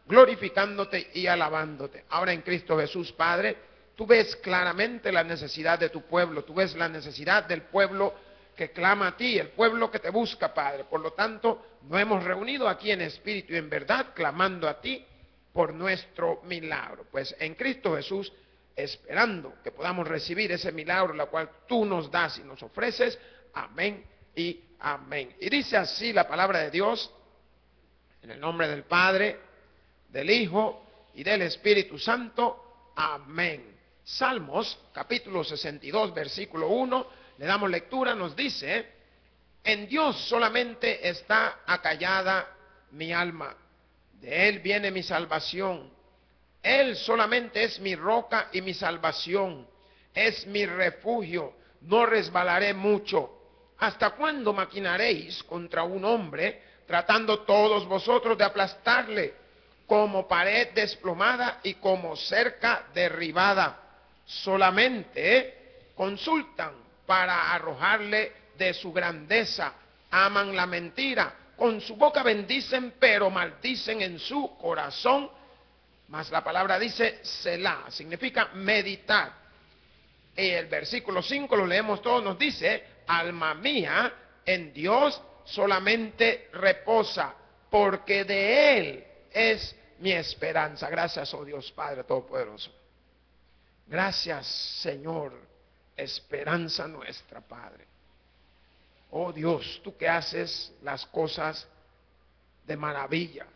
glorificándote y alabándote. Ahora en Cristo Jesús, Padre, tú ves claramente la necesidad de tu pueblo, tú ves la necesidad del pueblo que clama a ti, el pueblo que te busca, Padre. Por lo tanto, nos hemos reunido aquí en espíritu y en verdad, clamando a ti por nuestro milagro. Pues en Cristo Jesús, esperando que podamos recibir ese milagro, la cual tú nos das y nos ofreces. Amén y amén. Y dice así la palabra de Dios, en el nombre del Padre, del Hijo y del Espíritu Santo. Amén. Salmos, capítulo 62, versículo 1, le damos lectura, nos dice: en Dios solamente está acallada mi alma, de Él viene mi salvación. Él solamente es mi roca y mi salvación, es mi refugio, no resbalaré mucho. ¿Hasta cuándo maquinaréis contra un hombre, tratando todos vosotros de aplastarle, como pared desplomada y como cerca derribada? Solamente consultan para arrojarle de su grandeza, aman la mentira, con su boca bendicen, pero maldicen en su corazón. Mas la palabra dice Selah, significa meditar. Y el versículo 5 lo leemos todos, nos dice: alma mía, en Dios solamente reposa, porque de Él es mi esperanza. Gracias, oh Dios Padre Todopoderoso. Gracias, Señor, esperanza nuestra, Padre. Oh Dios, tú que haces las cosas de maravilla,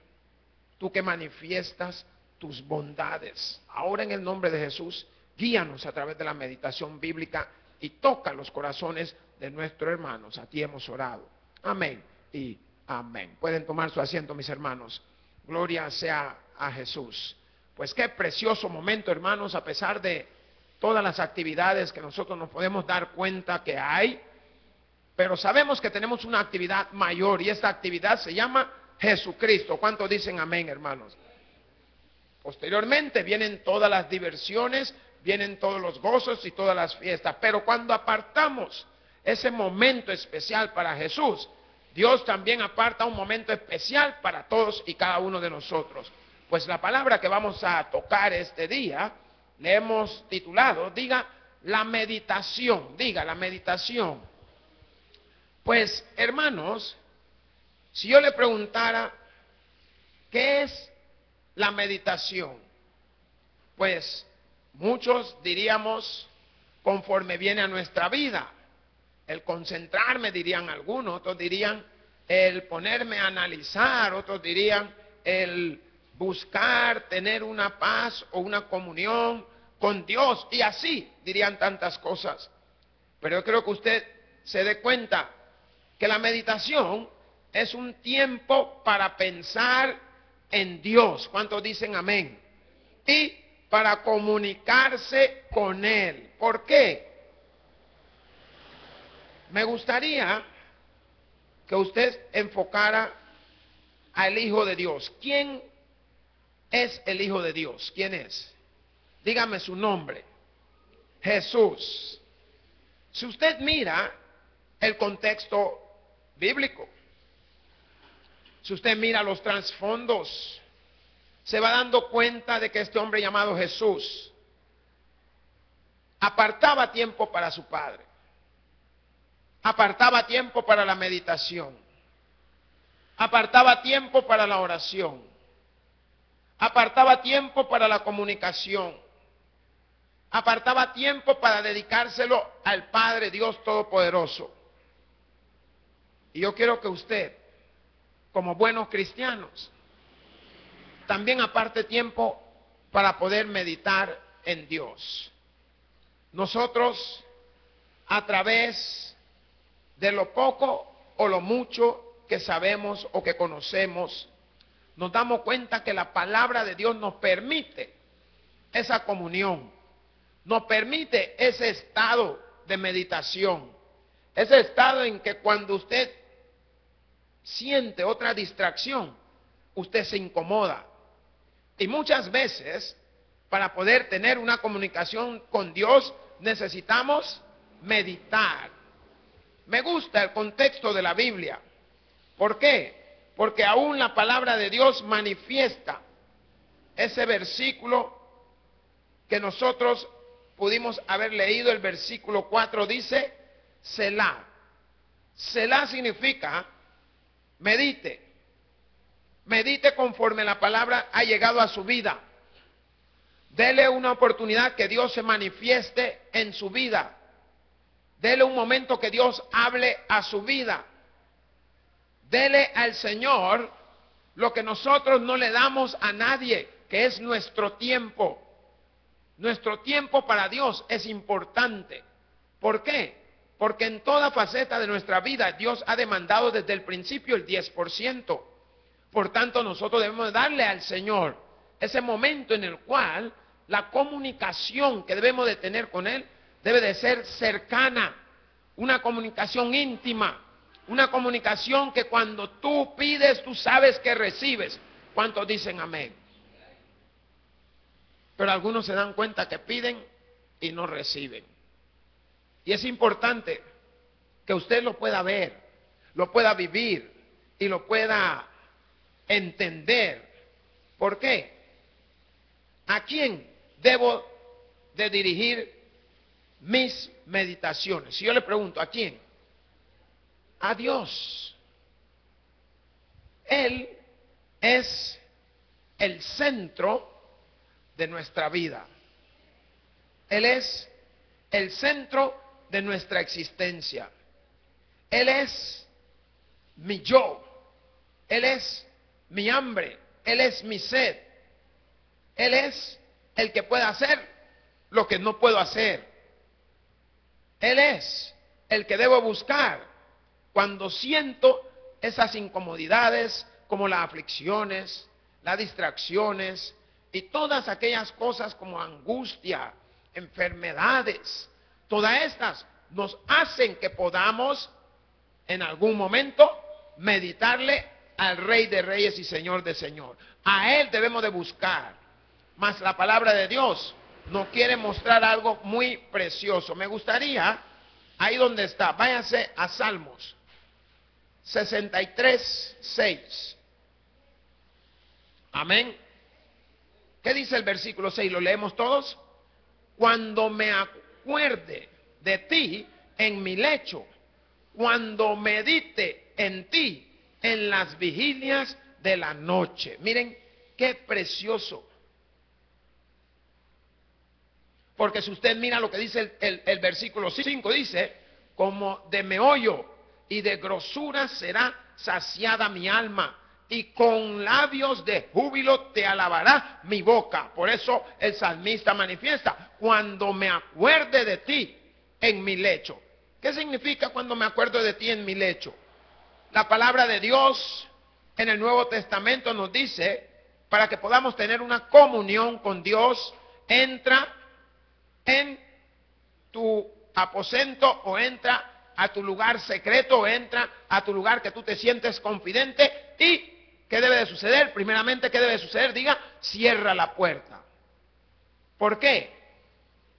tú que manifiestas tus bondades. Ahora en el nombre de Jesús, guíanos a través de la meditación bíblica y toca los corazones de nuestros hermanos. A ti hemos orado. Amén y amén. Pueden tomar su asiento, mis hermanos. Gloria sea a Jesús. Pues qué precioso momento, hermanos, a pesar de todas las actividades que nosotros nos podemos dar cuenta que hay, pero sabemos que tenemos una actividad mayor y esta actividad se llama Jesucristo. ¿Cuántos dicen amén, hermanos? Posteriormente vienen todas las diversiones, vienen todos los gozos y todas las fiestas, pero cuando apartamos ese momento especial para Jesús, Dios también aparta un momento especial para todos y cada uno de nosotros. Pues la palabra que vamos a tocar este día, le hemos titulado, diga la meditación, Pues hermanos, si yo le preguntara, ¿qué es la meditación? Pues muchos diríamos, conforme viene a nuestra vida, el concentrarme, dirían algunos, otros dirían el ponerme a analizar, otros dirían el buscar tener una paz o una comunión con Dios, y así dirían tantas cosas. Pero yo creo que usted se dé cuenta que la meditación es un tiempo para pensar en Dios. ¿Cuántos dicen amén? Y para comunicarse con Él. ¿Por qué? Me gustaría que usted enfocara al Hijo de Dios. ¿Quién es el Hijo de Dios? ¿Quién es? Dígame su nombre. Jesús. Si usted mira el contexto bíblico, si usted mira los trasfondos, se va dando cuenta de que este hombre llamado Jesús apartaba tiempo para su Padre, apartaba tiempo para la meditación, apartaba tiempo para la oración, apartaba tiempo para la comunicación, apartaba tiempo para dedicárselo al Padre Dios Todopoderoso. Y yo quiero que usted, como buenos cristianos, también aparte tiempo para poder meditar en Dios. Nosotros, a través de lo poco o lo mucho que sabemos o que conocemos, nos damos cuenta que la palabra de Dios nos permite esa comunión, nos permite ese estado de meditación, ese estado en que cuando usted siente otra distracción, usted se incomoda. Y muchas veces, para poder tener una comunicación con Dios, necesitamos meditar. Me gusta el contexto de la Biblia. ¿Por qué? Porque aún la palabra de Dios manifiesta ese versículo que nosotros pudimos haber leído, el versículo 4 dice, Selah. Selah significa medite. Medite conforme la palabra ha llegado a su vida. Dele una oportunidad que Dios se manifieste en su vida. Dele un momento que Dios hable a su vida. Dele al Señor lo que nosotros no le damos a nadie, que es nuestro tiempo. Nuestro tiempo para Dios es importante. ¿Por qué? Porque en toda faceta de nuestra vida Dios ha demandado desde el principio el 10%. Por tanto, nosotros debemos darle al Señor ese momento en el cual la comunicación que debemos de tener con Él debe de ser cercana, una comunicación íntima, una comunicación que cuando tú pides, tú sabes que recibes. ¿Cuántos dicen amén? Pero algunos se dan cuenta que piden y no reciben. Y es importante que usted lo pueda ver, lo pueda vivir y lo pueda entender. ¿Por qué? ¿A quién debo de dirigir mis meditaciones? Si yo le pregunto, ¿a quién? A Dios. Él es el centro de nuestra vida. Él es el centro de nuestra existencia. Él es mi yo. Él es mi hambre. Él es mi sed. Él es el que puede hacer lo que no puedo hacer. Él es el que debo buscar cuando siento esas incomodidades como las aflicciones, las distracciones y todas aquellas cosas como angustia, enfermedades. Todas estas nos hacen que podamos en algún momento meditarle al Rey de Reyes y Señor de Señor. A Él debemos de buscar. Mas la palabra de Dios nos quiere mostrar algo muy precioso. Me gustaría, ahí donde está, váyase a Salmos 63, 6. Amén. ¿Qué dice el versículo 6? ¿Lo leemos todos? Cuando me acuerde de ti en mi lecho, cuando medite en ti en las vigilias de la noche. Miren qué precioso. Porque si usted mira lo que dice el versículo 5, dice, como de meollo y de grosura será saciada mi alma, y con labios de júbilo te alabará mi boca. Por eso el salmista manifiesta, cuando me acuerde de ti en mi lecho. ¿Qué significa cuando me acuerdo de ti en mi lecho? La palabra de Dios en el Nuevo Testamento nos dice, para que podamos tener una comunión con Dios, entra en tu aposento o entra a tu lugar secreto o entra a tu lugar que tú te sientes confidente. ¿Y qué debe de suceder? Primeramente, ¿qué debe de suceder? Diga, cierra la puerta. ¿Por qué?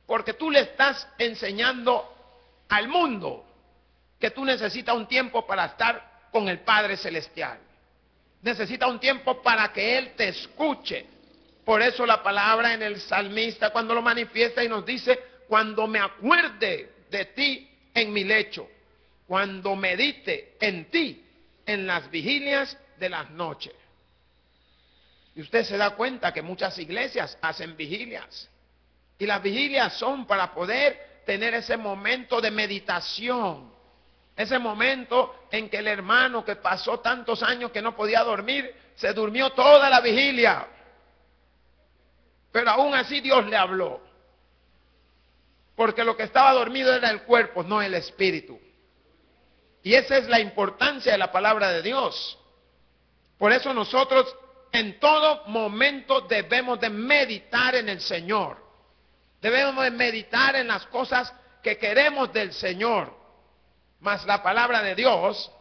Porque tú le estás enseñando al mundo que tú necesitas un tiempo para estar con el Padre Celestial. Necesitas un tiempo para que Él te escuche. Por eso la palabra en el salmista cuando lo manifiesta y nos dice, cuando me acuerde de ti en mi lecho, cuando medite en ti en las vigilias de las noches. Y usted se da cuenta que muchas iglesias hacen vigilias. Y las vigilias son para poder tener ese momento de meditación. Ese momento en que el hermano que pasó tantos años que no podía dormir, se durmió toda la vigilia. Pero aún así Dios le habló. Porque lo que estaba dormido era el cuerpo, no el espíritu. Y esa es la importancia de la palabra de Dios. Por eso nosotros en todo momento debemos de meditar en el Señor. Debemos de meditar en las cosas que queremos del Señor. Mas la palabra de Dios,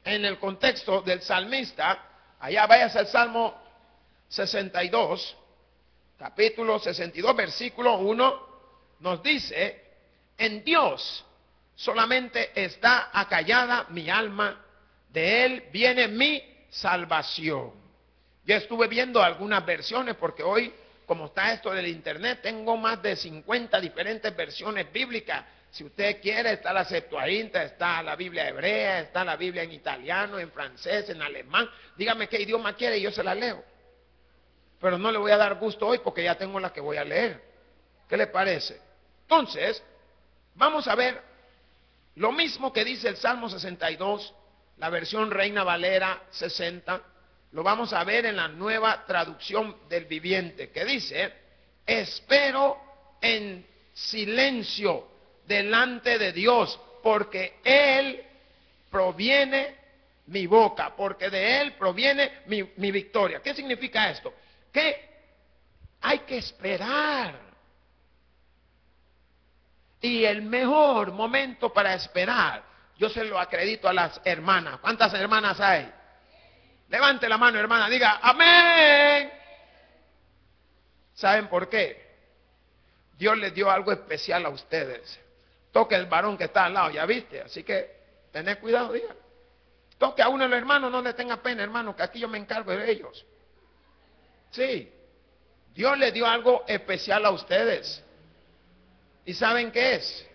en el contexto del salmista, allá váyase al Salmo 62, capítulo 62, versículo 1, nos dice, en Dios solamente está acallada mi alma, de Él viene mi salvación. Yo estuve viendo algunas versiones porque hoy, como está esto del internet, tengo más de 50 diferentes versiones bíblicas. Si usted quiere, está la Septuaginta, está la Biblia hebrea, está la Biblia en italiano, en francés, en alemán. Dígame qué idioma quiere y yo se la leo. Pero no le voy a dar gusto hoy porque ya tengo la que voy a leer. ¿Qué le parece? Entonces, vamos a ver lo mismo que dice el Salmo 62, la versión Reina Valera 60. Lo vamos a ver en la nueva traducción del Viviente, que dice: espero en silencio delante de Dios, porque Él proviene mi boca, porque de Él proviene mi victoria. ¿Qué significa esto? Que hay que esperar. Y el mejor momento para esperar, yo se lo acredito a las hermanas. ¿Cuántas hermanas hay? Levante la mano, hermana, diga amén. ¿Saben por qué? Dios les dio algo especial a ustedes. Toque el varón que está al lado, ya viste. Así que tened cuidado, diga. Toque a uno de los hermanos, no le tenga pena, hermano, que aquí yo me encargo de ellos. Sí, Dios les dio algo especial a ustedes. ¿Y saben qué es?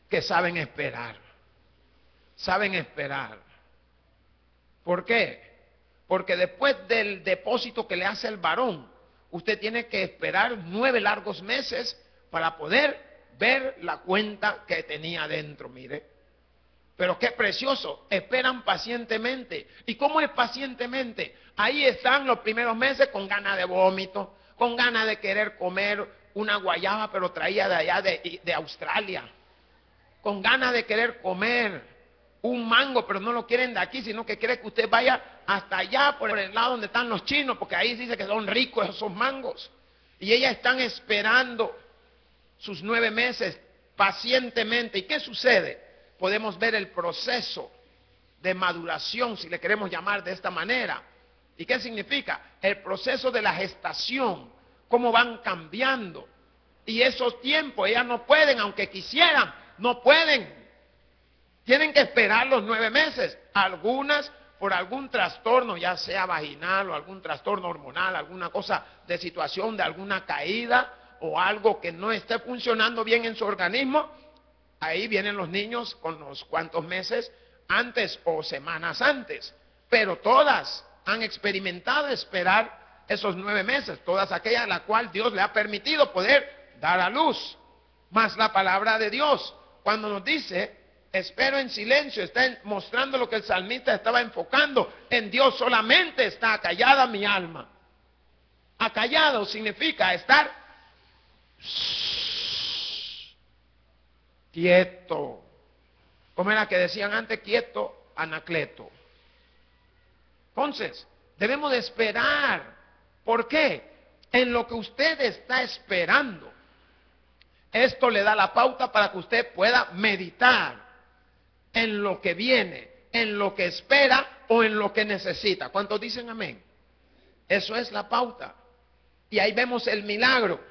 Que saben esperar. Saben esperar. ¿Por qué? Porque después del depósito que le hace el varón, usted tiene que esperar 9 largos meses para poder ver la cuenta que tenía dentro, mire. Pero qué precioso, esperan pacientemente. ¿Y cómo es pacientemente? Ahí están los primeros meses con ganas de vómito, con ganas de querer comer una guayaba, pero traía de allá de Australia, con ganas de querer comer un mango, pero no lo quieren de aquí, sino que quiere que usted vaya hasta allá por el lado donde están los chinos, porque ahí dice que son ricos esos mangos. Y ellas están esperando sus 9 meses pacientemente. ¿Y qué sucede? Podemos ver el proceso de maduración, si le queremos llamar de esta manera. ¿Y qué significa? El proceso de la gestación, cómo van cambiando. Y esos tiempos, ellas no pueden, aunque quisieran, no pueden. Tienen que esperar los 9 meses. Algunas por algún trastorno, ya sea vaginal o algún trastorno hormonal, alguna cosa de situación de alguna caída o algo que no esté funcionando bien en su organismo. Ahí vienen los niños con unos cuantos meses antes o semanas antes. Pero todas han experimentado esperar esos 9 meses. Todas aquellas a las cuales Dios le ha permitido poder dar a luz. Más la palabra de Dios, cuando nos dice: espero en silencio, está mostrando lo que el salmista estaba enfocando. En Dios solamente está acallada mi alma. Acallado significa estar quieto. ¿Cómo era que decían antes? Quieto, Anacleto. Entonces, debemos de esperar. ¿Por qué? En lo que usted está esperando, esto le da la pauta para que usted pueda meditar en lo que viene, en lo que espera o en lo que necesita. ¿Cuántos dicen amén? Eso es la pauta. Y ahí vemos el milagro,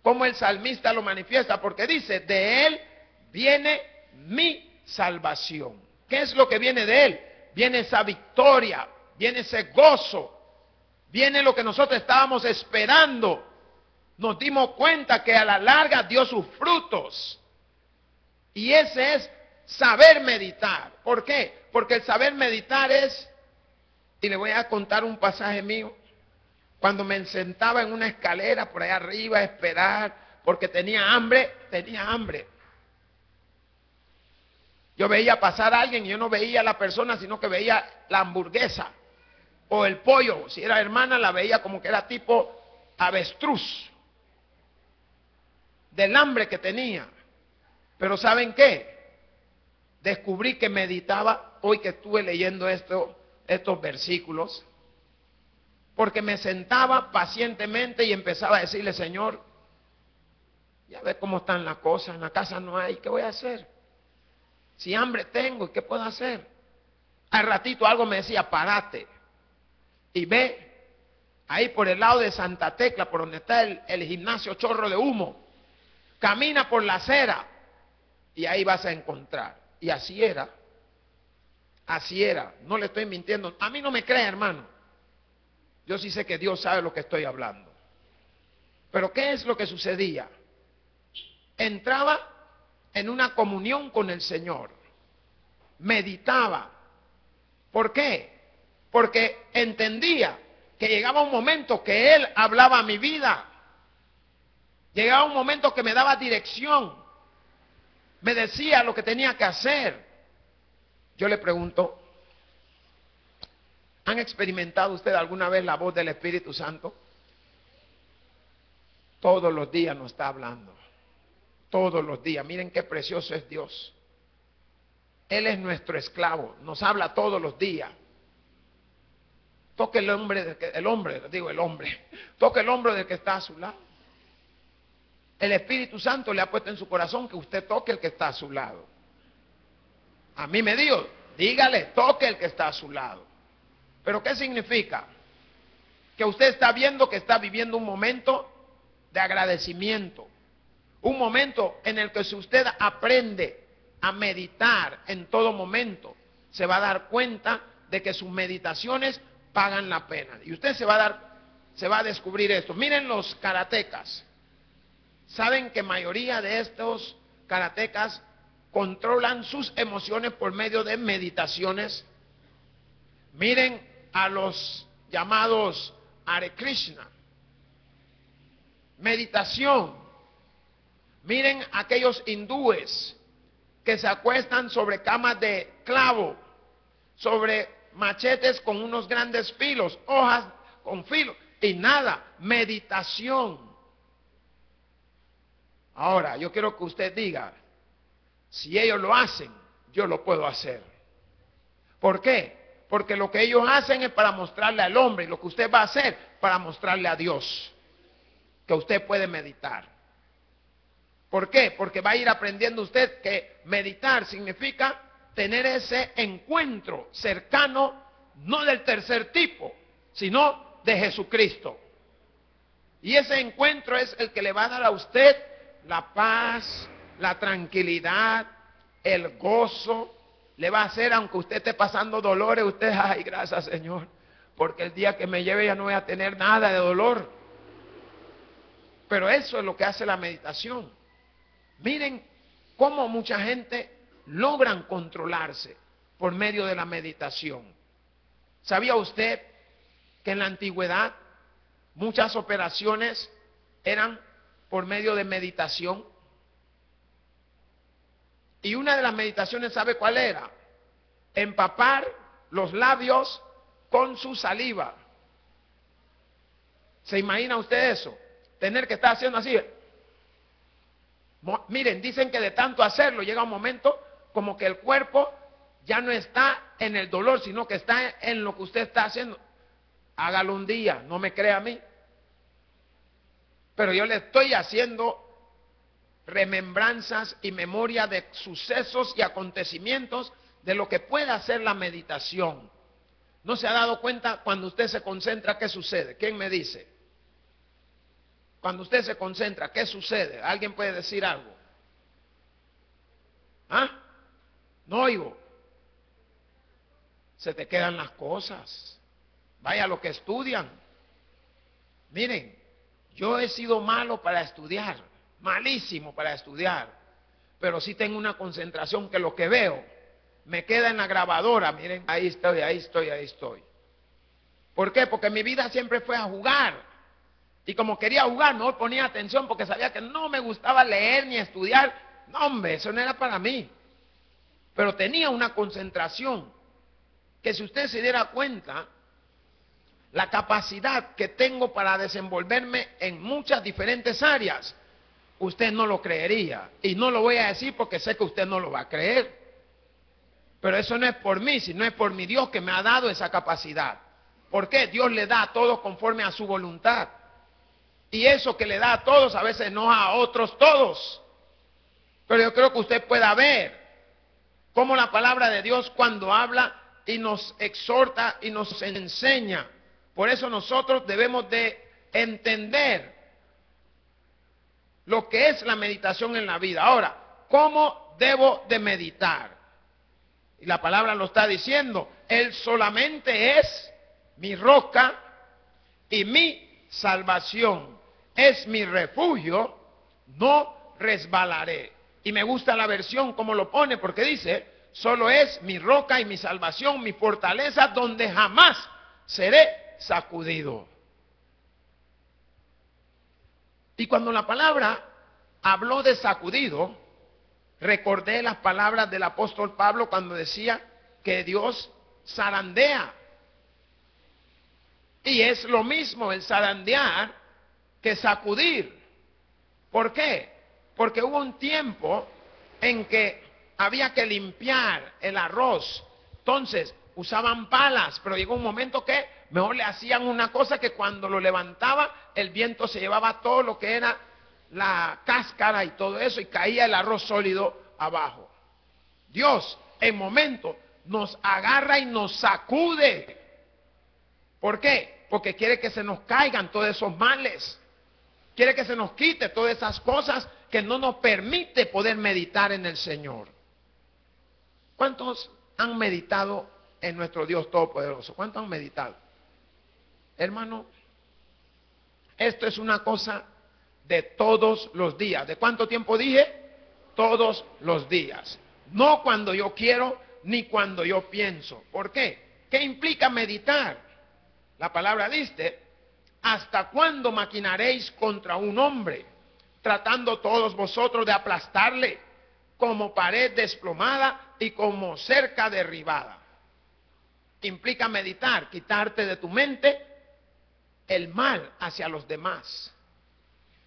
cómo el salmista lo manifiesta, porque dice: de él viene mi salvación. ¿Qué es lo que viene de él? Viene esa victoria, viene ese gozo, viene lo que nosotros estábamos esperando. Nos dimos cuenta que a la larga dio sus frutos. Y ese es saber meditar. ¿Por qué? Porque el saber meditar es, y le voy a contar un pasaje mío, cuando me sentaba en una escalera por allá arriba a esperar, porque tenía hambre. Yo veía pasar a alguien y yo no veía a la persona, sino que veía la hamburguesa o el pollo. Si era hermana, la veía como que era tipo avestruz, del hambre que tenía. Pero ¿saben qué? Descubrí que meditaba, hoy que estuve leyendo estos versículos, porque me sentaba pacientemente y empezaba a decirle: Señor, ya ves cómo están las cosas, en la casa no hay, ¿qué voy a hacer? Si hambre tengo, ¿qué puedo hacer? Al ratito algo me decía: párate y ve ahí por el lado de Santa Tecla, por donde está el gimnasio Chorro de Humo, camina por la acera y ahí vas a encontrar. Y así era, no le estoy mintiendo. A mí no me cree, hermano, Yo sí sé que Dios sabe lo que estoy hablando. Pero ¿qué es lo que sucedía? Entraba en una comunión con el Señor. Meditaba. ¿Por qué? Porque entendía que llegaba un momento que Él hablaba a mi vida. Llegaba un momento que me daba dirección. Me decía lo que tenía que hacer. Yo le pregunto, ¿han experimentado usted alguna vez la voz del Espíritu Santo? Todos los días nos está hablando. Todos los días. Miren qué precioso es Dios. Él es nuestro esclavo. Nos habla todos los días. Toque el hombre. Toque el hombro del que está a su lado. El Espíritu Santo le ha puesto en su corazón que usted toque el que está a su lado. A mí me dijo, dígale, toque el que está a su lado. ¿Pero qué significa? Que usted está viendo que está viviendo un momento de agradecimiento. Un momento en el que si usted aprende a meditar en todo momento, se va a dar cuenta de que sus meditaciones pagan la pena. Y usted se va a descubrir esto. Miren los karatecas. Saben que mayoría de estos karatecas controlan sus emociones por medio de meditaciones. Miren a los llamados Hare Krishna. Meditación. Miren a aquellos hindúes que se acuestan sobre camas de clavo, sobre machetes con unos grandes filos, hojas con filos y nada, meditación. Ahora, yo quiero que usted diga, si ellos lo hacen, yo lo puedo hacer. ¿Por qué? Porque lo que ellos hacen es para mostrarle al hombre, y lo que usted va a hacer para mostrarle a Dios que usted puede meditar. ¿Por qué? Porque va a ir aprendiendo usted que meditar significa tener ese encuentro cercano, no del tercer tipo, sino de Jesucristo. Y ese encuentro es el que le va a dar a usted la paz, la tranquilidad, el gozo. Le va a hacer, aunque usted esté pasando dolores, usted, ay, gracias Señor, porque el día que me lleve ya no voy a tener nada de dolor. Pero eso es lo que hace la meditación. Miren cómo mucha gente logran controlarse por medio de la meditación. ¿Sabía usted que en la antigüedad muchas operaciones eran por medio de meditación? Y una de las meditaciones, ¿sabe cuál era? Empapar los labios con su saliva. ¿Se imagina usted eso? Tener que estar haciendo así. Miren, dicen que de tanto hacerlo llega un momento como que el cuerpo ya no está en el dolor, sino que está en lo que usted está haciendo. Hágalo un día, no me crea a mí. Pero yo le estoy haciendo remembranzas y memoria de sucesos y acontecimientos de lo que puede hacer la meditación. ¿No se ha dado cuenta cuando usted se concentra qué sucede? ¿Quién me dice? Cuando usted se concentra, ¿qué sucede? ¿Alguien puede decir algo? ¿Ah? No oigo. Se te quedan las cosas. Vaya lo que estudian. Miren, yo he sido malo para estudiar, malísimo para estudiar, pero sí tengo una concentración que lo que veo me queda en la grabadora. Miren, ahí estoy, ahí estoy, ahí estoy. ¿Por qué? Porque mi vida siempre fue a jugar. Y como quería jugar, no ponía atención porque sabía que no me gustaba leer ni estudiar. No, hombre, eso no era para mí. Pero tenía una concentración que, si usted se diera cuenta, la capacidad que tengo para desenvolverme en muchas diferentes áreas, usted no lo creería. Y no lo voy a decir porque sé que usted no lo va a creer. Pero eso no es por mí, sino es por mi Dios que me ha dado esa capacidad. ¿Por qué? Dios le da a todos conforme a su voluntad. Y eso que le da a todos, a veces no a otros todos. Pero yo creo que usted pueda ver cómo la palabra de Dios, cuando habla y nos exhorta y nos enseña, por eso nosotros debemos de entender lo que es la meditación en la vida. Ahora, ¿cómo debo de meditar? Y la palabra lo está diciendo: Él solamente es mi roca y mi salvación. Es mi refugio, no resbalaré. Y me gusta la versión como lo pone, porque dice, solo es mi roca y mi salvación, mi fortaleza, donde jamás seré sacudido. Y cuando la palabra habló de sacudido, recordé las palabras del apóstol Pablo cuando decía que Dios zarandea. Y es lo mismo el zarandear que sacudir. ¿Por qué? Porque hubo un tiempo en que había que limpiar el arroz. Entonces usaban palas, pero llegó un momento que mejor le hacían una cosa que cuando lo levantaba, el viento se llevaba todo lo que era la cáscara y todo eso, y caía el arroz sólido abajo. Dios en momentos nos agarra y nos sacude. ¿Por qué? Porque quiere que se nos caigan todos esos males. Quiere que se nos quite todas esas cosas que no nos permite poder meditar en el Señor. ¿Cuántos han meditado en nuestro Dios Todopoderoso? ¿Cuántos han meditado? Hermano, esto es una cosa de todos los días. ¿De cuánto tiempo dije? Todos los días. No cuando yo quiero ni cuando yo pienso. ¿Por qué? ¿Qué implica meditar? La palabra dice, ¿hasta cuándo maquinaréis contra un hombre, tratando todos vosotros de aplastarle como pared desplomada y como cerca derribada? Implica meditar, quitarte de tu mente el mal hacia los demás.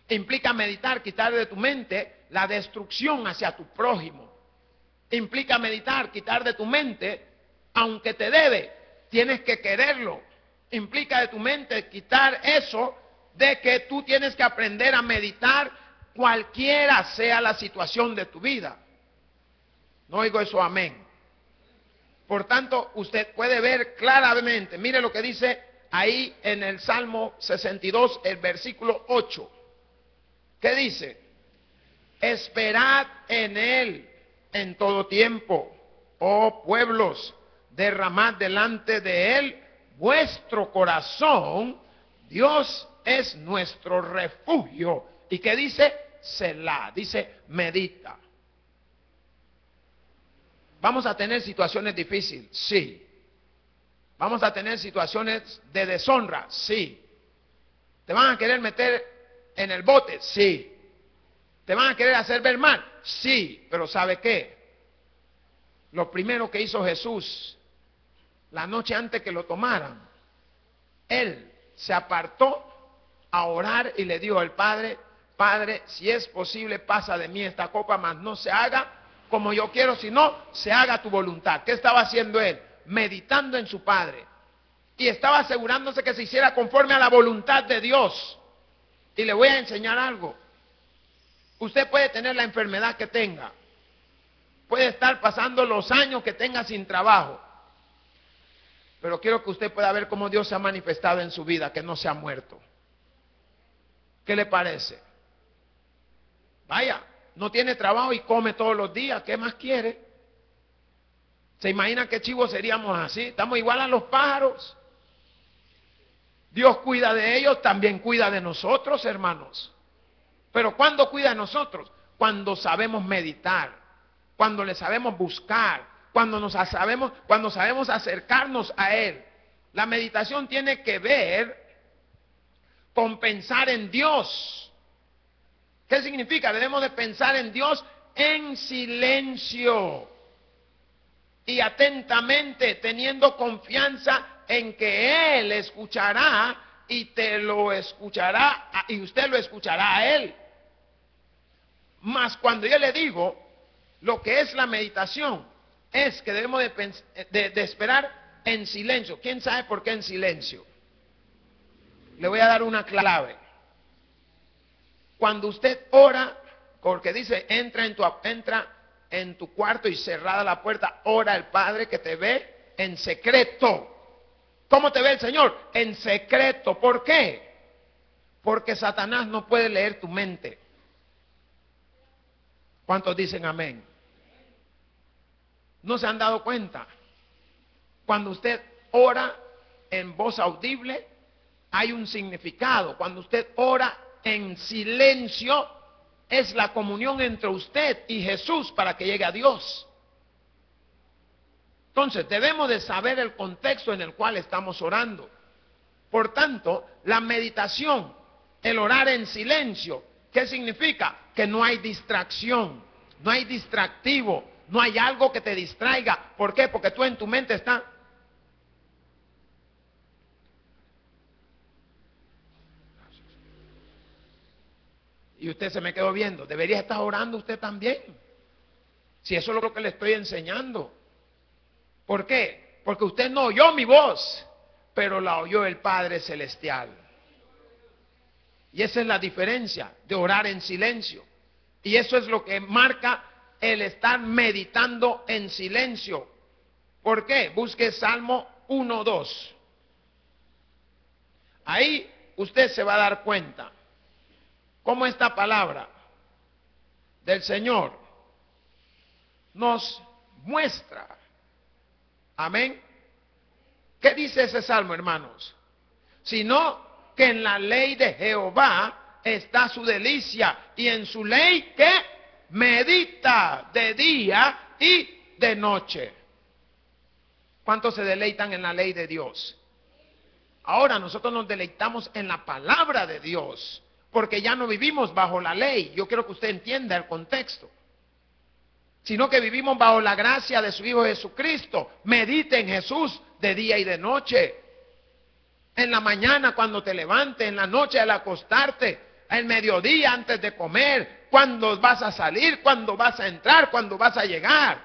Implica meditar, quitar de tu mente la destrucción hacia tu prójimo. Implica meditar, quitar de tu mente, aunque te debe, tienes que quererlo. Implica de tu mente quitar eso de que tú tienes que aprender a meditar cualquiera sea la situación de tu vida. No oigo eso, amén. Por tanto, usted puede ver claramente, mire lo que dice ahí en el Salmo 62, el versículo 8. ¿Qué dice? Esperad en Él en todo tiempo, oh pueblos, derramad delante de Él vuestro corazón. Dios es nuestro refugio. ¿Y qué dice? Selah, dice medita. ¿Vamos a tener situaciones difíciles? Sí. ¿Vamos a tener situaciones de deshonra? Sí. ¿Te van a querer meter en el bote? Sí. ¿Te van a querer hacer ver mal? Sí. Pero ¿sabe qué? Lo primero que hizo Jesús la noche antes que lo tomaran, Él se apartó a orar y le dijo al Padre, Padre, si es posible, pasa de mí esta copa, mas no se haga como yo quiero, sino se haga tu voluntad. ¿Qué estaba haciendo Él? Meditando en su Padre. Y estaba asegurándose que se hiciera conforme a la voluntad de Dios. Y le voy a enseñar algo. Usted puede tener la enfermedad que tenga. Puede estar pasando los años que tenga sin trabajo. Pero quiero que usted pueda ver cómo Dios se ha manifestado en su vida, que no se ha muerto. ¿Qué le parece? Vaya, no tiene trabajo y come todos los días. ¿Qué más quiere? ¿Se imagina qué chivos seríamos así? Estamos igual a los pájaros. Dios cuida de ellos, también cuida de nosotros, hermanos. Pero ¿cuándo cuida de nosotros? Cuando sabemos meditar, cuando le sabemos buscar, cuando sabemos acercarnos a Él. La meditación tiene que ver con pensar en Dios. ¿Qué significa? Debemos de pensar en Dios en silencio y atentamente, teniendo confianza en que Él escuchará y te lo escuchará y usted lo escuchará a Él. Mas cuando yo le digo lo que es la meditación, es que debemos de esperar en silencio. ¿Quién sabe por qué en silencio? Le voy a dar una clave. Cuando usted ora, porque dice, entra en tu cuarto y cerrada la puerta, ora al Padre que te ve en secreto. ¿Cómo te ve el Señor? En secreto. ¿Por qué? Porque Satanás no puede leer tu mente. ¿Cuántos dicen amén? ¿No se han dado cuenta? Cuando usted ora en voz audible, hay un significado. Cuando usted ora en silencio, es la comunión entre usted y Jesús para que llegue a Dios. Entonces, debemos de saber el contexto en el cual estamos orando. Por tanto, la meditación, el orar en silencio, ¿qué significa? Que no hay distracción, no hay distractivo, no hay algo que te distraiga. ¿Por qué? Porque tú en tu mente estás... Y usted se me quedó viendo. Debería estar orando usted también. Si eso es lo que le estoy enseñando. ¿Por qué? Porque usted no oyó mi voz, pero la oyó el Padre Celestial. Y esa es la diferencia de orar en silencio. Y eso es lo que marca el estar meditando en silencio. ¿Por qué? Busque Salmo 1:2. Ahí usted se va a dar cuenta cómo esta palabra del Señor nos muestra. Amén. ¿Qué dice ese salmo, hermanos? Sino que en la ley de Jehová está su delicia, y en su ley que medita de día y de noche. ¿Cuántos se deleitan en la ley de Dios? Ahora nosotros nos deleitamos en la palabra de Dios, porque ya no vivimos bajo la ley. Yo quiero que usted entienda el contexto. Sino que vivimos bajo la gracia de su Hijo Jesucristo. Medite en Jesús de día y de noche. En la mañana cuando te levantes, en la noche al acostarte, al mediodía antes de comer, cuando vas a salir, cuando vas a entrar, cuando vas a llegar.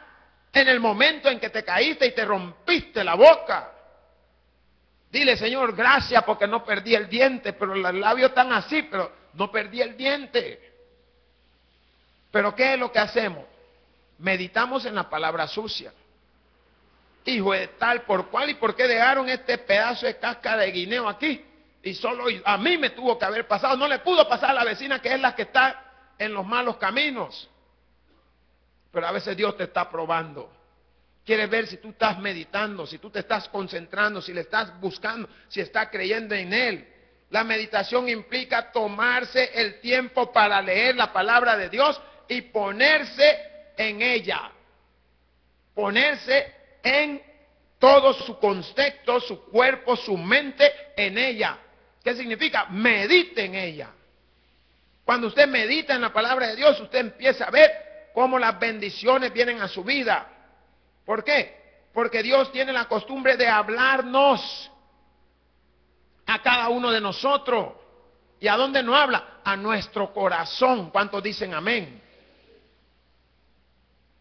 En el momento en que te caíste y te rompiste la boca. Dile, Señor, gracias porque no perdí el diente, pero los labios están así, pero no perdí el diente. Pero ¿qué es lo que hacemos? Meditamos en la palabra sucia. Hijo de tal por cual, y por qué dejaron este pedazo de cáscara de guineo aquí, y solo a mí me tuvo que haber pasado, no le pudo pasar a la vecina que es la que está en los malos caminos. Pero a veces Dios te está probando. Quiere ver si tú estás meditando, si tú te estás concentrando, si le estás buscando, si estás creyendo en Él. La meditación implica tomarse el tiempo para leer la palabra de Dios y ponerse en ella, ponerse en todo su contexto, su cuerpo, su mente en ella. ¿Qué significa? Medite en ella. Cuando usted medita en la palabra de Dios, usted empieza a ver cómo las bendiciones vienen a su vida. ¿Por qué? Porque Dios tiene la costumbre de hablarnos a cada uno de nosotros. ¿Y a dónde nos habla? A nuestro corazón. ¿Cuántos dicen amén?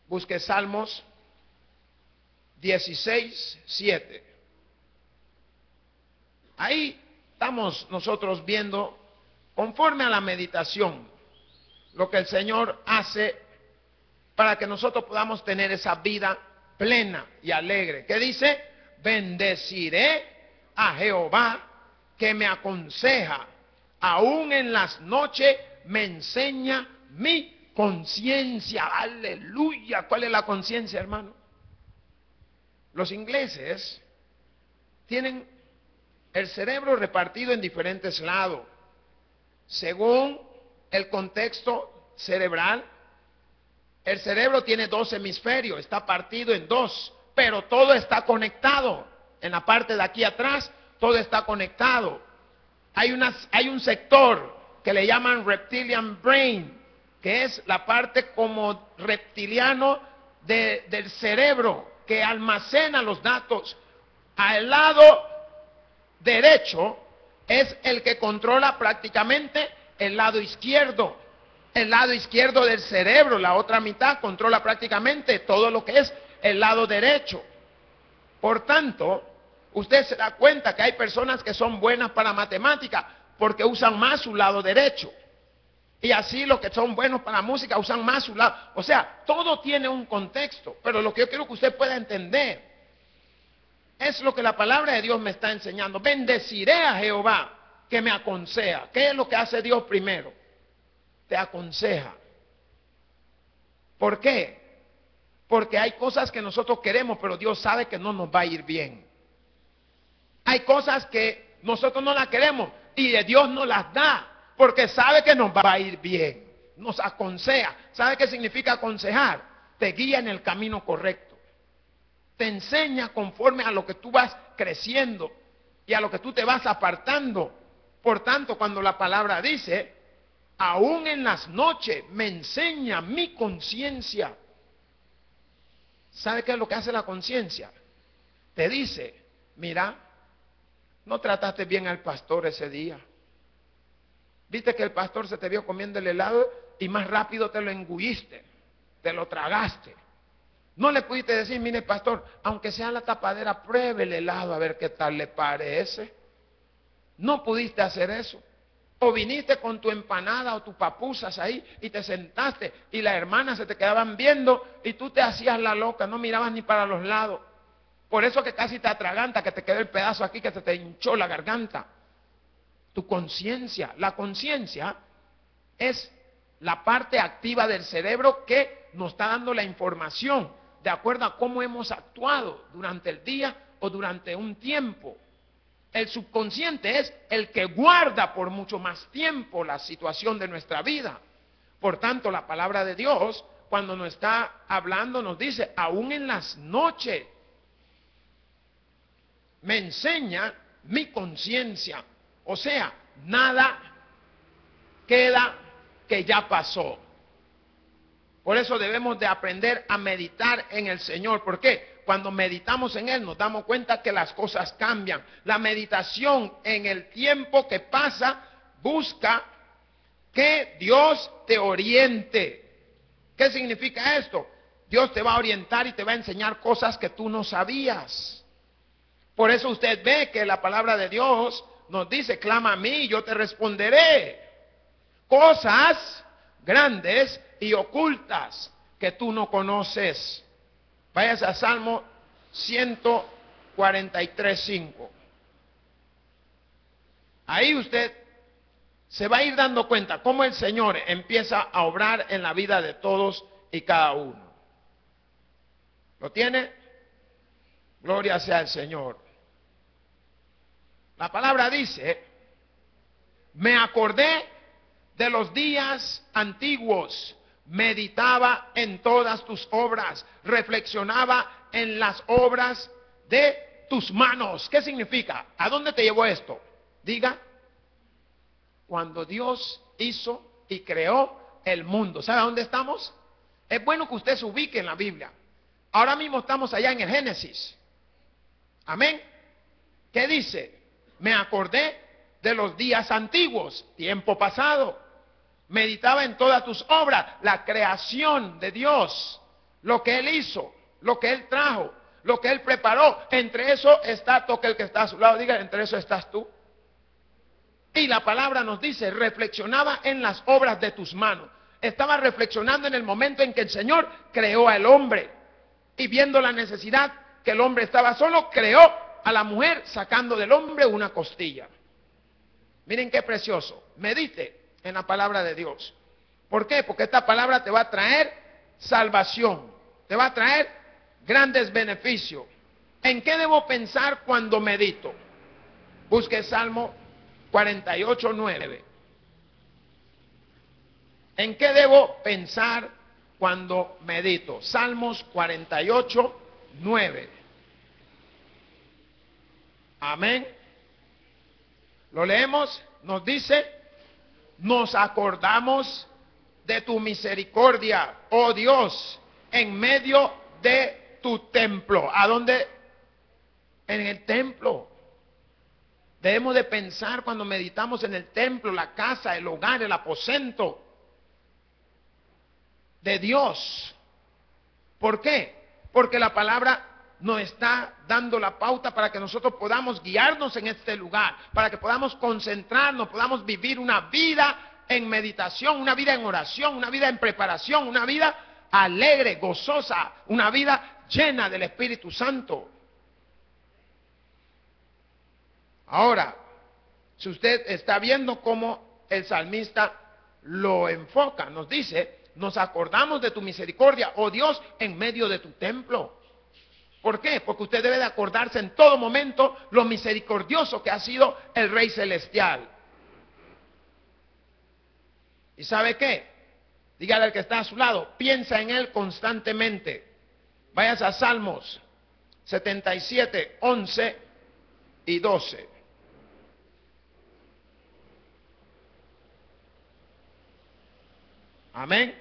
Busque Salmos 16:7. Ahí estamos nosotros viendo, conforme a la meditación, lo que el Señor hace para que nosotros podamos tener esa vida plena y alegre. ¿Qué dice? Bendeciré a Jehová que me aconseja, aún en las noches me enseña mi conciencia. Aleluya. ¿Cuál es la conciencia, hermano? Los ingleses tienen el cerebro repartido en diferentes lados. Según el contexto cerebral, el cerebro tiene 2 hemisferios, está partido en 2, pero todo está conectado. En la parte de aquí atrás, todo está conectado. Hay un sector que le llaman reptilian brain, que es la parte como reptiliano del cerebro, que almacena los datos. Al lado derecho es el que controla prácticamente el lado izquierdo. El lado izquierdo del cerebro, la otra mitad, controla prácticamente todo lo que es el lado derecho. Por tanto, usted se da cuenta que hay personas que son buenas para matemáticas porque usan más su lado derecho. Y así los que son buenos para música usan más su lado. O sea, todo tiene un contexto. Pero lo que yo quiero que usted pueda entender es lo que la palabra de Dios me está enseñando. Bendeciré a Jehová que me aconseja. ¿Qué es lo que hace Dios primero? Te aconseja. ¿Por qué? Porque hay cosas que nosotros queremos, pero Dios sabe que no nos va a ir bien. Hay cosas que nosotros no las queremos y Dios nos las da porque sabe que nos va a ir bien. Nos aconseja. ¿Sabe qué significa aconsejar? Te guía en el camino correcto. Te enseña conforme a lo que tú vas creciendo y a lo que tú te vas apartando. Por tanto, cuando la palabra dice, aún en las noches me enseña mi conciencia. ¿Sabe qué es lo que hace la conciencia? Te dice, mira, no trataste bien al pastor ese día. Viste que el pastor se te vio comiendo el helado y más rápido te lo engulliste, te lo tragaste. No le pudiste decir, mire pastor, aunque sea la tapadera, pruebe el helado a ver qué tal le parece. No pudiste hacer eso. O viniste con tu empanada o tus papusas ahí y te sentaste y las hermanas se te quedaban viendo y tú te hacías la loca, no mirabas ni para los lados. Por eso que casi te atraganta, que te quedó el pedazo aquí, que te hinchó la garganta. Tu conciencia, la conciencia es la parte activa del cerebro que nos está dando la información de acuerdo a cómo hemos actuado durante el día o durante un tiempo. El subconsciente es el que guarda por mucho más tiempo la situación de nuestra vida. Por tanto, la palabra de Dios, cuando nos está hablando, nos dice, aún en las noches, me enseña mi conciencia. O sea, nada queda que ya pasó. Por eso debemos de aprender a meditar en el Señor. ¿Por qué? Cuando meditamos en Él nos damos cuenta que las cosas cambian. La meditación en el tiempo que pasa busca que Dios te oriente. ¿Qué significa esto? Dios te va a orientar y te va a enseñar cosas que tú no sabías. Por eso usted ve que la palabra de Dios nos dice, clama a mí y yo te responderé. Cosas grandes y ocultas que tú no conoces. Váyase a Salmo 143:5. Ahí usted se va a ir dando cuenta cómo el Señor empieza a obrar en la vida de todos y cada uno. ¿Lo tiene? Gloria sea al Señor. La palabra dice, me acordé de los días antiguos, meditaba en todas tus obras, reflexionaba en las obras de tus manos. ¿Qué significa? ¿A dónde te llevó esto? Diga, cuando Dios hizo y creó el mundo. ¿Sabe a dónde estamos? Es bueno que usted se ubique en la Biblia. Ahora mismo estamos allá en el Génesis. Amén. ¿Qué dice? Me acordé de los días antiguos, tiempo pasado. Meditaba en todas tus obras, la creación de Dios, lo que Él hizo, lo que Él trajo, lo que Él preparó. Entre eso está, toque el que está a su lado, diga, entre eso estás tú. Y la palabra nos dice, reflexionaba en las obras de tus manos. Estaba reflexionando en el momento en que el Señor creó al hombre. Y viendo la necesidad que el hombre estaba solo, creó a la mujer sacando del hombre una costilla. Miren qué precioso. Medite en la palabra de Dios. ¿Por qué? Porque esta palabra te va a traer salvación. Te va a traer grandes beneficios. ¿En qué debo pensar cuando medito? Busque Salmo 48:9. ¿En qué debo pensar cuando medito? Salmos 48:9. Amén. Lo leemos, nos dice, nos acordamos de tu misericordia, oh Dios, en medio de tu templo. ¿A dónde? En el templo. Debemos de pensar cuando meditamos en el templo, la casa, el hogar, el aposento de Dios. ¿Por qué? Porque la palabra nos está dando la pauta para que nosotros podamos guiarnos en este lugar, para que podamos concentrarnos, podamos vivir una vida en meditación, una vida en oración, una vida en preparación, una vida alegre, gozosa, una vida llena del Espíritu Santo. Ahora, si usted está viendo cómo el salmista lo enfoca, nos dice, nos acordamos de tu misericordia, oh Dios, en medio de tu templo. ¿Por qué? Porque usted debe de acordarse en todo momento lo misericordioso que ha sido el Rey Celestial. ¿Y sabe qué? Dígale al que está a su lado, piensa en Él constantemente. Vayas a Salmos 77, 11 y 12. Amén.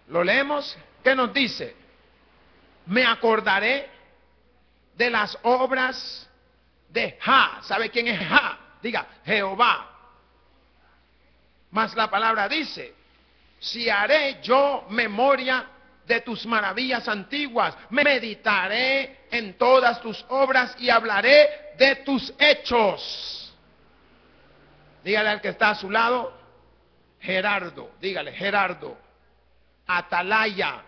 Lo leemos. ¿Qué nos dice? Me acordaré de las obras de Jah. ¿Sabe quién es Jah? Diga, Jehová. Mas la palabra dice, si haré yo memoria de tus maravillas antiguas, meditaré en todas tus obras y hablaré de tus hechos. Dígale al que está a su lado, Gerardo, dígale, Gerardo, atalaya,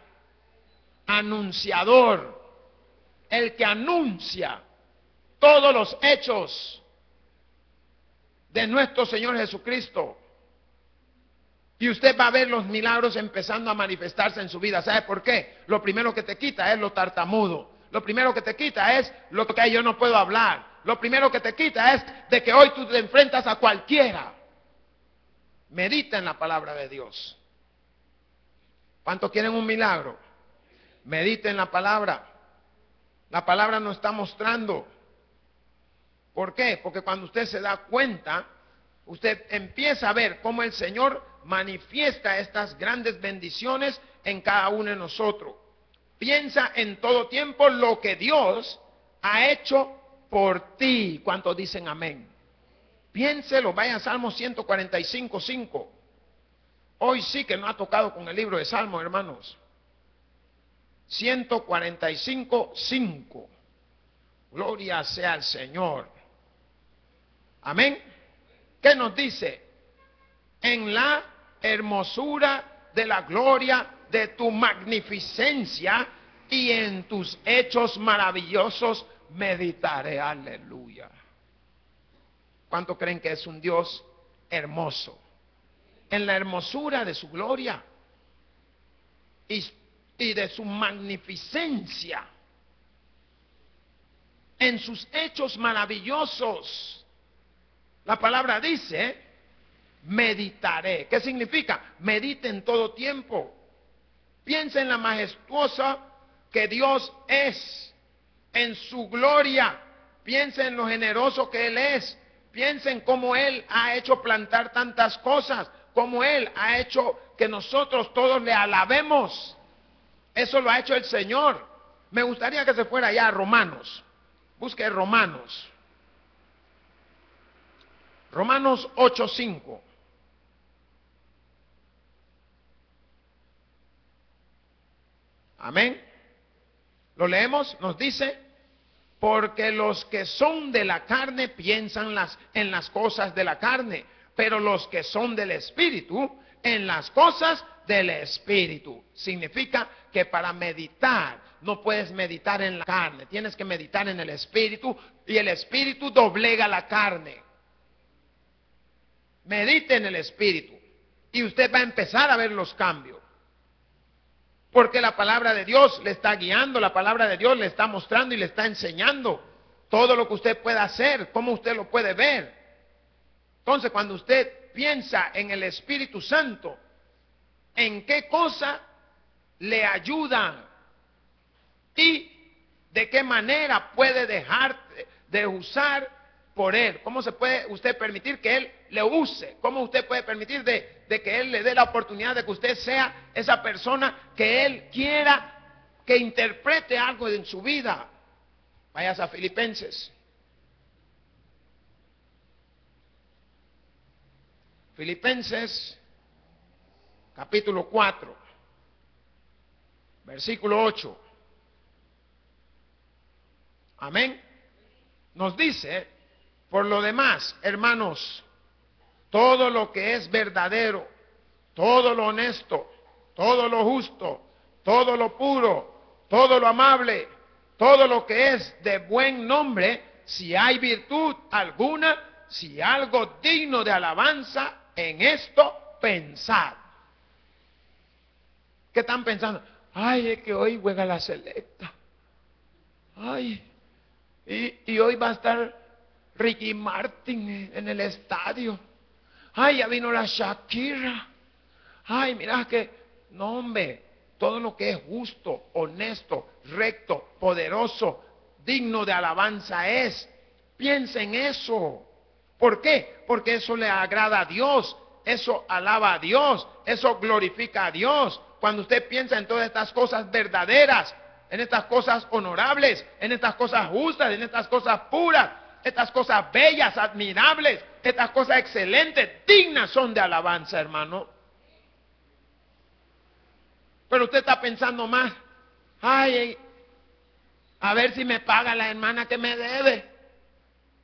anunciador, el que anuncia todos los hechos de nuestro Señor Jesucristo. Y usted va a ver los milagros empezando a manifestarse en su vida. ¿Sabe por qué? Lo primero que te quita es lo tartamudo. Lo primero que te quita es lo que yo no puedo hablar. Lo primero que te quita es de que hoy tú te enfrentas a cualquiera. Medita en la palabra de Dios. ¿Cuántos quieren un milagro? Medita en la palabra. La palabra nos está mostrando. ¿Por qué? Porque cuando usted se da cuenta, usted empieza a ver cómo el Señor manifiesta estas grandes bendiciones en cada uno de nosotros. Piensa en todo tiempo lo que Dios ha hecho por ti. ¿Cuántos dicen amén? Piénselo, vaya a Salmo 145, 5. Hoy sí que no ha tocado con el libro de Salmos, hermanos. 145, 5. Gloria sea al Señor. Amén. ¿Qué nos dice? En la hermosura de la gloria de tu magnificencia y en tus hechos maravillosos meditaré. Aleluya. ¿Cuánto creen que es un Dios hermoso? En la hermosura de su gloria y de su magnificencia, en sus hechos maravillosos. La palabra dice, meditaré. ¿Qué significa? Medite en todo tiempo. Piensa en la majestuosa que Dios es, en su gloria. Piensa en lo generoso que Él es. Piensa en cómo Él ha hecho plantar tantas cosas, cómo Él ha hecho que nosotros todos le alabemos. Eso lo ha hecho el Señor. Me gustaría que se fuera allá a Romanos. Busque Romanos. Romanos 8:5. Amén. Lo leemos, nos dice, porque los que son de la carne piensan en las cosas de la carne, pero los que son del Espíritu, en las cosas del Espíritu. Significa que para meditar, no puedes meditar en la carne, tienes que meditar en el Espíritu, y el Espíritu doblega la carne. Medite en el Espíritu, y usted va a empezar a ver los cambios. Porque la palabra de Dios le está guiando, la palabra de Dios le está mostrando y le está enseñando todo lo que usted puede hacer, cómo usted lo puede ver. Entonces, cuando usted piensa en el Espíritu Santo, ¿en qué cosa le ayuda? ¿Y de qué manera puede dejar de usar por Él? ¿Cómo se puede usted permitir que Él le use? ¿Cómo usted puede permitir de que Él le dé la oportunidad de que usted sea esa persona que Él quiera que interprete algo en su vida? Vayas a Filipenses. Filipenses, capítulo 4, versículo 8. Amén. Nos dice, por lo demás, hermanos, todo lo que es verdadero, todo lo honesto, todo lo justo, todo lo puro, todo lo amable, todo lo que es de buen nombre, si hay virtud alguna, si algo digno de alabanza, en esto pensad. ¿Qué están pensando? Ay, es que hoy juega la selecta. Ay, y hoy va a estar Ricky Martin en el estadio. Ay, ya vino la Shakira. Ay, mira que, no hombre, todo lo que es justo, honesto, recto, poderoso, digno de alabanza es. Piensa en eso. ¿Por qué? Porque eso le agrada a Dios, eso alaba a Dios, eso glorifica a Dios. Cuando usted piensa en todas estas cosas verdaderas, en estas cosas honorables, en estas cosas justas, en estas cosas puras, estas cosas bellas, admirables, estas cosas excelentes, dignas son de alabanza, hermano. Pero usted está pensando más, ay, a ver si me paga la hermana que me debe.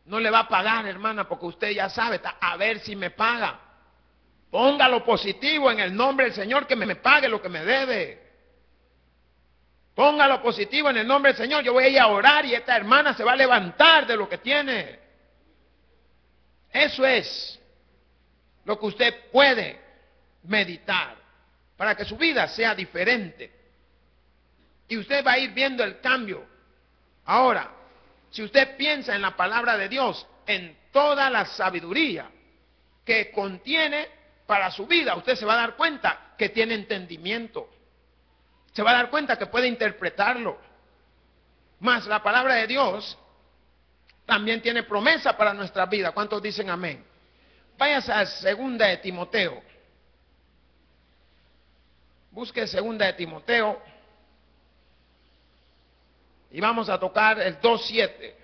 No le va a pagar, hermana, porque usted ya sabe, está, a ver si me paga. Ponga lo positivo en el nombre del Señor, que me pague lo que me debe. Ponga lo positivo en el nombre del Señor. Yo voy a ir a orar y esta hermana se va a levantar de lo que tiene. Eso es lo que usted puede meditar para que su vida sea diferente. Y usted va a ir viendo el cambio. Ahora, si usted piensa en la palabra de Dios, en toda la sabiduría que contiene para su vida, usted se va a dar cuenta que tiene entendimiento. Se va a dar cuenta que puede interpretarlo. Más la palabra de Dios también tiene promesa para nuestra vida. ¿Cuántos dicen amén? Váyase a 2 de Timoteo. Busque 2 de Timoteo. Y vamos a tocar el 2:7.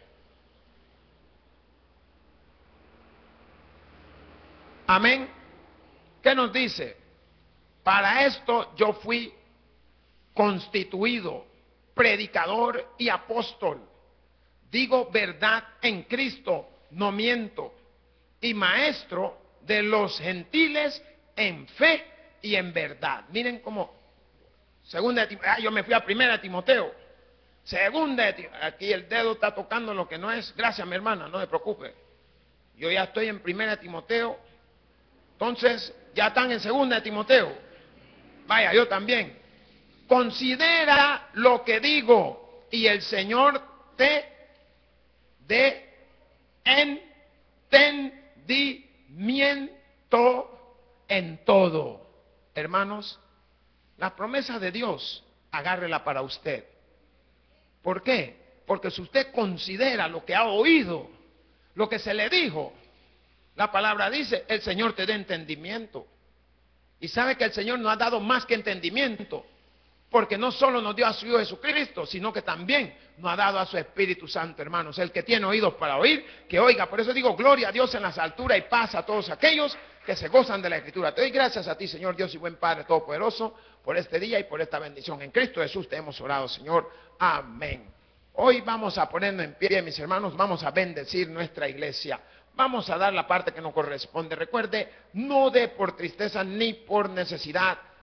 Amén. ¿Qué nos dice? Para esto yo fui constituido predicador y apóstol. Digo verdad en Cristo, no miento. Y maestro de los gentiles en fe y en verdad. Miren cómo. Yo me fui a 1 Timoteo. Aquí el dedo está tocando lo que no es. Gracias, mi hermana, no se preocupe. Yo ya estoy en 1 Timoteo. Entonces, ya están en 2 Timoteo. Vaya, yo también. Considera lo que digo y el Señor te dé entendimiento en todo. Hermanos, las promesas de Dios, agárrela para usted. ¿Por qué? Porque si usted considera lo que ha oído, lo que se le dijo, la palabra dice, el Señor te dé entendimiento. Y sabe que el Señor nos ha dado más que entendimiento, porque no solo nos dio a su Hijo Jesucristo, sino que también nos ha dado a su Espíritu Santo, hermanos. El que tiene oídos para oír, que oiga. Por eso digo, gloria a Dios en las alturas y paz a todos aquellos que se gozan de la Escritura. Te doy gracias a ti, Señor Dios y buen Padre Todopoderoso, por este día y por esta bendición. En Cristo Jesús te hemos orado, Señor. Amén. Hoy vamos a ponernos en pie, mis hermanos, vamos a bendecir nuestra iglesia. Vamos a dar la parte que nos corresponde. Recuerde, no dé por tristeza ni por necesidad,